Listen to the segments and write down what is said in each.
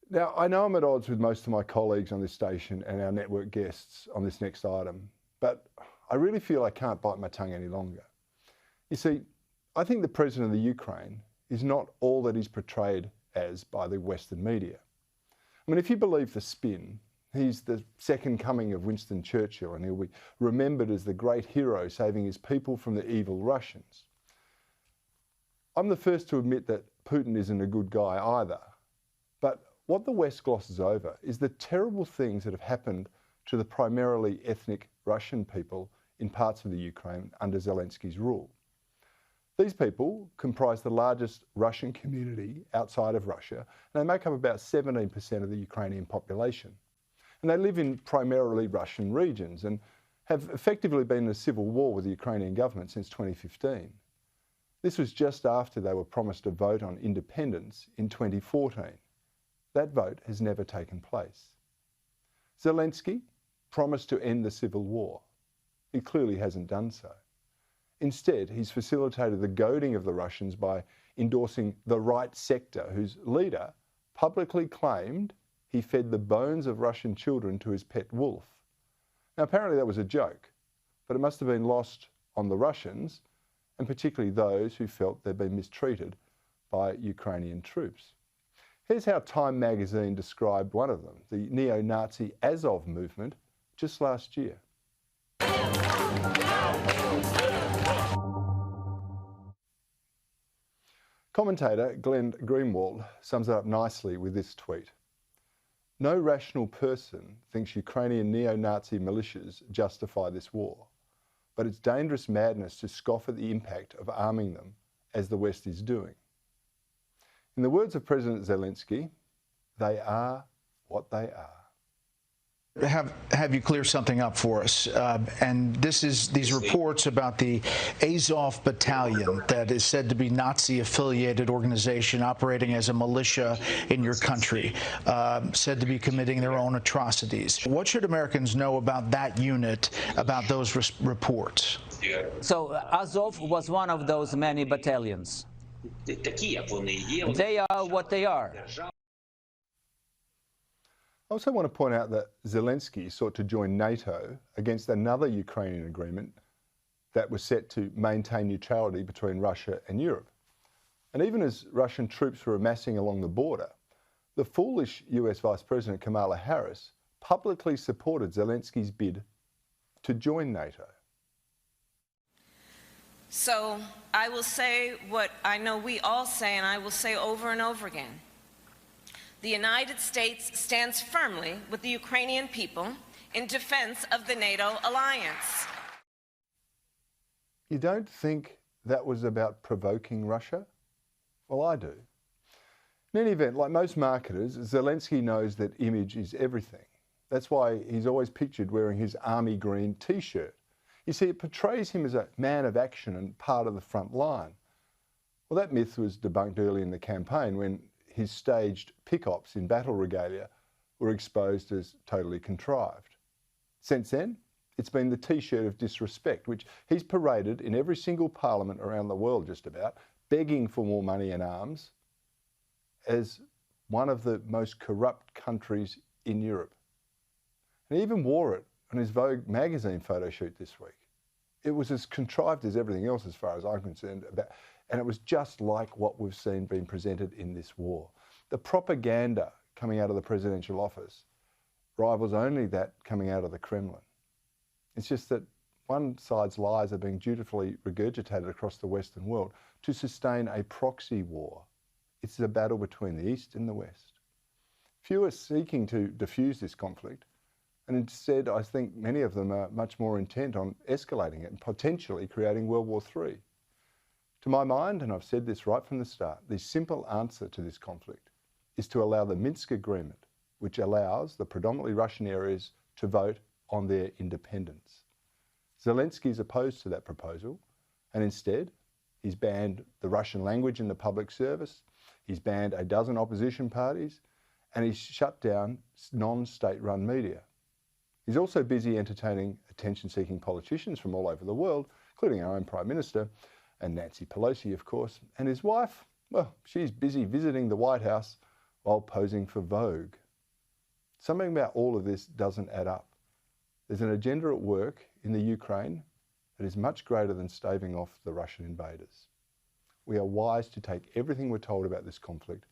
Now, I know I'm at odds with most of my colleagues on this station and our network guests on this next item, but I really feel I can't bite my tongue any longer. You see, I think the president of the Ukraine is not all that he's portrayed as by the Western media. I mean, if you believe the spin, he's the second coming of Winston Churchill and he'll be remembered as the great hero saving his people from the evil Russians. I'm the first to admit that Putin isn't a good guy either, but what the West glosses over is the terrible things that have happened to the primarily ethnic Russian people in parts of the Ukraine under Zelensky's rule. These people comprise the largest Russian community outside of Russia, and they make up about 17% of the Ukrainian population. And they live in primarily Russian regions and have effectively been in a civil war with the Ukrainian government since 2015. This was just after they were promised a vote on independence in 2014. That vote has never taken place. Zelensky promised to end the civil war. He clearly hasn't done so. Instead, he's facilitated the goading of the Russians by endorsing the right sector, whose leader publicly claimed he fed the bones of Russian children to his pet wolf. Now, apparently that was a joke, but it must have been lost on the Russians, and particularly those who felt they'd been mistreated by Ukrainian troops. Here's how Time magazine described one of them, the neo-Nazi Azov movement, just last year. Commentator Glenn Greenwald sums it up nicely with this tweet. No rational person thinks Ukrainian neo-Nazi militias justify this war, but it's dangerous madness to scoff at the impact of arming them, as the West is doing. In the words of President Zelensky, they are what they are. Have you clear something up for us? And this is these reports about the Azov Battalion that is said to be Nazi-affiliated organization operating as a militia in your country, said to be committing their own atrocities. What should Americans know about that unit, about those reports? So Azov was one of those many battalions. They are what they are. I also want to point out that Zelensky sought to join NATO against another Ukrainian agreement that was set to maintain neutrality between Russia and Europe. And even as Russian troops were amassing along the border, the foolish US Vice President Kamala Harris publicly supported Zelensky's bid to join NATO. So I will say what I know we all say, and I will say over and over again. The United States stands firmly with the Ukrainian people in defense of the NATO alliance. You don't think that was about provoking Russia? Well, I do. In any event, like most marketers, Zelensky knows that image is everything. That's why he's always pictured wearing his army green t-shirt. You see, it portrays him as a man of action and part of the front line. Well, that myth was debunked early in the campaign when his staged pick-ops in battle regalia were exposed as totally contrived. Since then, it's been the t-shirt of disrespect, which he's paraded in every single parliament around the world just about, begging for more money and arms, as one of the most corrupt countries in Europe. And he even wore it on his Vogue magazine photo shoot this week. It was as contrived as everything else as far as I'm concerned, and it was just like what we've seen being presented in this war. The propaganda coming out of the presidential office rivals only that coming out of the Kremlin. It's just that one side's lies are being dutifully regurgitated across the Western world to sustain a proxy war. It's a battle between the East and the West. Few are seeking to diffuse this conflict, and instead I think many of them are much more intent on escalating it and potentially creating World War III. To my mind, and I've said this right from the start, the simple answer to this conflict is to allow the Minsk Agreement, which allows the predominantly Russian areas to vote on their independence. Zelensky is opposed to that proposal, and instead he's banned the Russian language in the public service, he's banned a dozen opposition parties, and he's shut down non-state-run media. He's also busy entertaining attention-seeking politicians from all over the world, including our own Prime Minister, and Nancy Pelosi, of course, and his wife, well, she's busy visiting the White House while posing for Vogue. Something about all of this doesn't add up. There's an agenda at work in the Ukraine that is much greater than staving off the Russian invaders. We are wise to take everything we're told about this conflict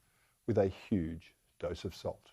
with a huge dose of salt.